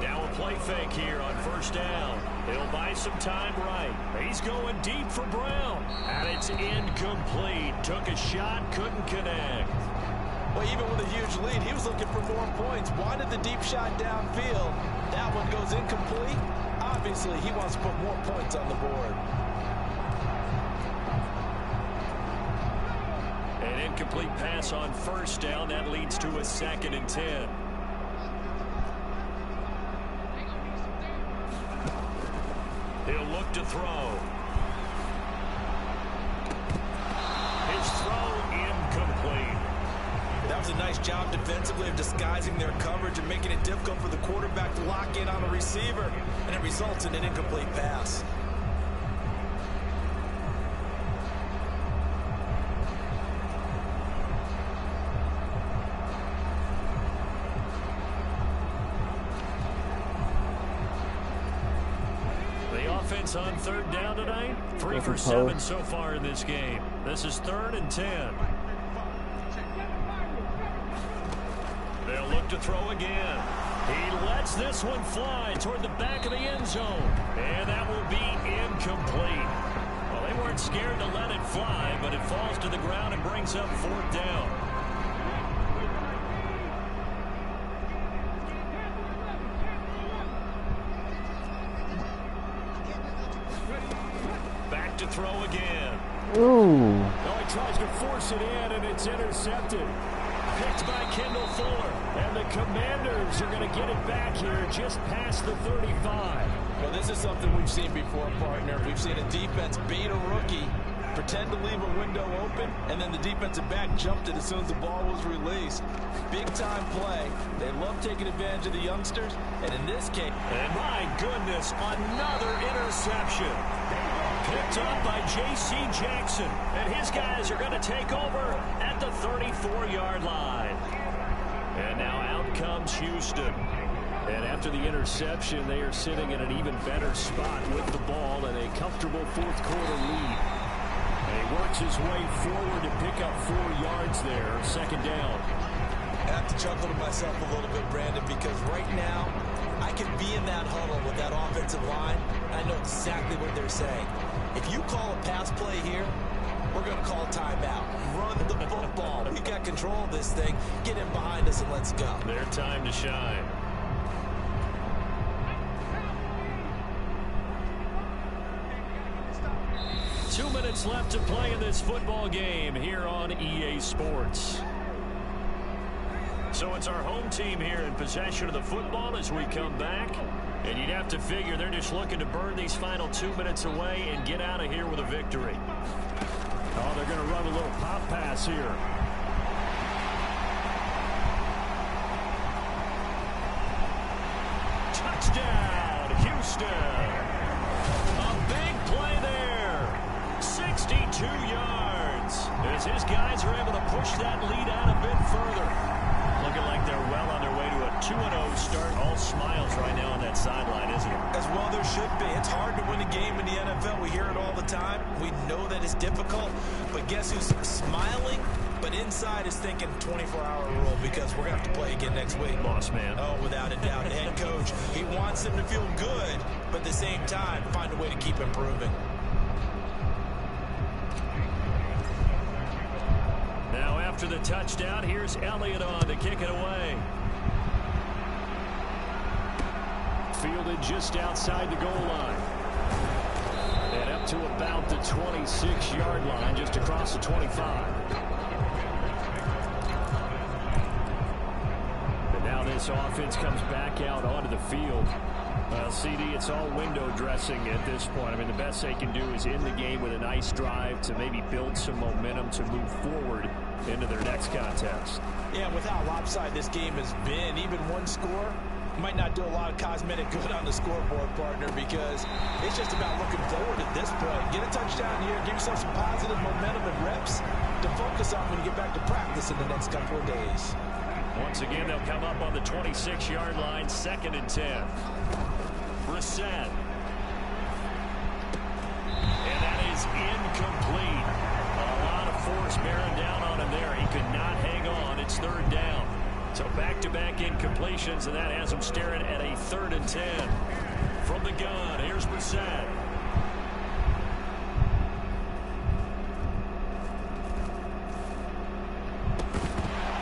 S4: Now a play fake here on 1st down. He'll buy some time right. He's going deep for Brown. And it's incomplete. Took a shot, couldn't connect.
S5: Well, even with a huge lead, he was looking for more points. Wanted the deep shot downfield. That one goes incomplete. Obviously, he wants to put more points on the board.
S4: An incomplete pass on 1st down. That leads to a 2nd and 10. He'll look to throw. His throw incomplete.
S10: That was a nice job defensively of disguising their coverage and making it difficult for the quarterback to lock in on a receiver, and it results in an incomplete pass.
S4: The offense on 3rd down tonight, 3 for 7 so far in this game. This is 3rd and 10. to throw again. He lets this one fly toward the back of the end zone. And that will be incomplete. Well, they weren't scared to let it fly, but it falls to the ground and brings up 4th down. Back to throw again.
S6: Ooh.
S4: Oh, he tries to force it in, and it's intercepted. Picked by Kendall Fuller. And the Commanders are going to get it back here just past the 35.
S5: Well, this is something we've seen before, partner. We've seen a defense beat a rookie, pretend to leave a window open, and then the defensive back jumped it as soon as the ball was released. Big-time play. They love taking advantage of the youngsters, and in this case...
S4: And my goodness, another interception. Picked up by J.C. Jackson, and his guys are going to take over at the 34-yard line. And now out comes Houston. And after the interception, they are sitting in an even better spot with the ball and a comfortable 4th quarter lead. And he works his way forward to pick up 4 yards there, 2nd down.
S10: I have to chuckle to myself a little bit, Brandon, because right now I can be in that huddle with that offensive line. I know exactly what they're saying. If you call a pass play here, we're going to call a timeout. Run the football. We've got control of this thing. Get in behind us and let's go.
S4: Their time to shine. Two minutes left to play in this football game here on EA Sports. So it's our home team here in possession of the football as we come back. And you'd have to figure they're just looking to burn these final 2 minutes away and get out of here with a victory. Oh, they're going to run a little pop pass here. Touchdown, Houston. A big play there. 62 yards. As his guys are able to push that lead out a bit further. Looking like they're well on their way to a 2-0 start. All smiles right now on that sideline, isn't it?
S10: As well there should be. It's hard to win a game in the NFL. We hear it all the time. We know that it's difficult. But guess who's smiling? But inside is thinking 24-hour rule because we're going to have to play again next week.
S4: Boss man.
S10: Oh, without a doubt. Head coach, he wants them to feel good, but at the same time, find a way to keep improving.
S4: Now after the touchdown, here's Elliott on to kick it away. Fielded just outside the goal line. And up to about the 26-yard line, just across the 25. And now this offense comes back out onto the field. CD, it's all window dressing at this point. I mean, the best they can do is end the game with a nice drive to maybe build some momentum to move forward into their next contest.
S5: Yeah, with how lopsided this game has been, even one score might not do a lot of cosmetic good on the scoreboard, partner, because it's just about looking forward at this point. Get a touchdown here, give yourself some positive momentum and reps to focus on when you get back to practice in the next couple of days.
S4: Once again, they'll come up on the 26-yard line, 2nd and 10. Brissett. And that is incomplete. A lot of force bearing down on him there. He could not hang on. It's 3rd down. So back-to-back incompletions, and that has him staring at a 3rd and 10. From the gun, here's Brissett.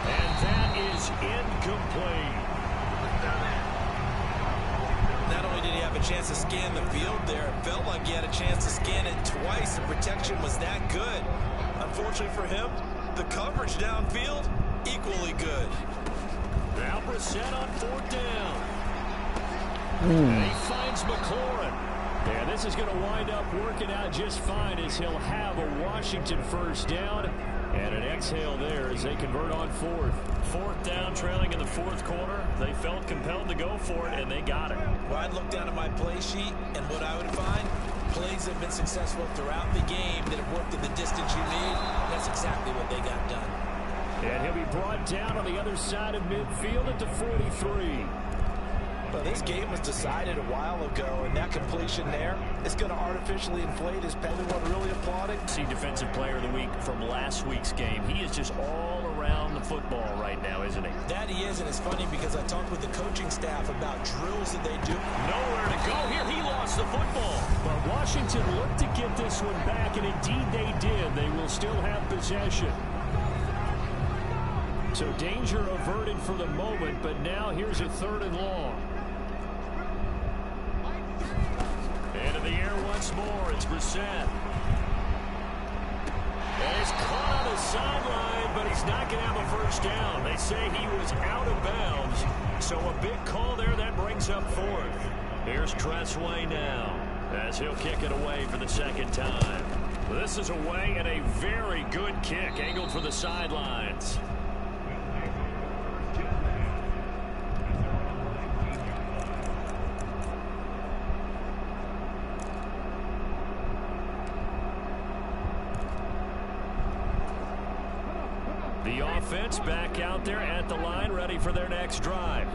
S4: And that is incomplete.
S10: Not only did he have a chance to scan the field there, it felt like he had a chance to scan it twice. The protection was that good. Unfortunately for him, the coverage downfield, equally good.
S4: Now Brissett on 4th down. And he finds McLaurin. Yeah, this is going to wind up working out just fine as he'll have a Washington 1st down. And an exhale there as they convert on 4th. 4th down, trailing in the 4th quarter. They felt compelled to go for it, and they got it.
S10: Well, I'd look down at my play sheet, and what I would find, plays have been successful throughout the game that have worked at the distance you need. That's exactly what they got done.
S4: And he'll be brought down on the other side of midfield at the 43.
S5: Well, this game was decided a while ago, and that completion there is going to artificially inflate his penalty. One really applauding.
S4: See Defensive Player of the Week from last week's game. He is just all around the football right now, isn't he?
S5: That he is, and it's funny because I talked with the coaching staff about drills that they do.
S4: Nowhere to go here. He lost the football. But Washington looked to get this one back, and indeed they did. They will still have possession. So danger averted for the moment, but now here's a 3rd and long. And in the air once more, it's Brissett. And he's caught on the sideline, but he's not going to have a first down. They say he was out of bounds. So a big call there that brings up 4th. Here's Tressway now as he'll kick it away for the 2nd time. This is away and a very good kick angled for the sidelines. The offense back out there at the line, ready for their next drive.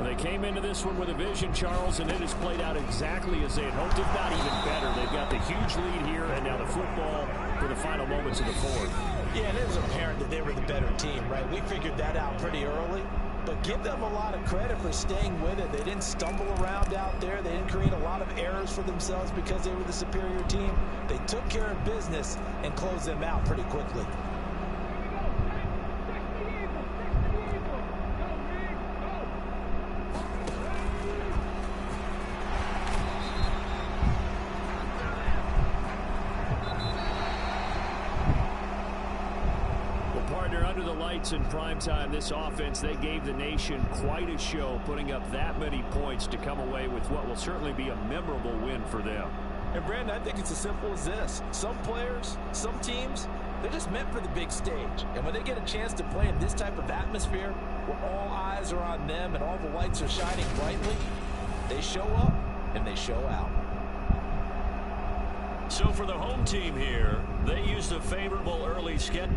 S4: They came into this one with a vision, Charles, and it has played out exactly as they had hoped, if not even better. They've got the huge lead here, and now the football for the final moments of the 4th.
S5: Yeah, and it was apparent that they were the better team, right? We figured that out pretty early, but give them a lot of credit for staying with it. They didn't stumble around out there. They didn't create a lot of errors for themselves because they were the superior team. They took care of business and closed them out pretty quickly.
S4: In prime time, this offense, they gave the nation quite a show, putting up that many points to come away with what will certainly be a memorable win for them.
S5: And Brandon, I think it's as simple as this. Some players, some teams, they're just meant for the big stage. And when they get a chance to play in this type of atmosphere, where all eyes are on them and all the lights are shining brightly, they show up and they show out.
S4: So for the home team here, they used a favorable early schedule.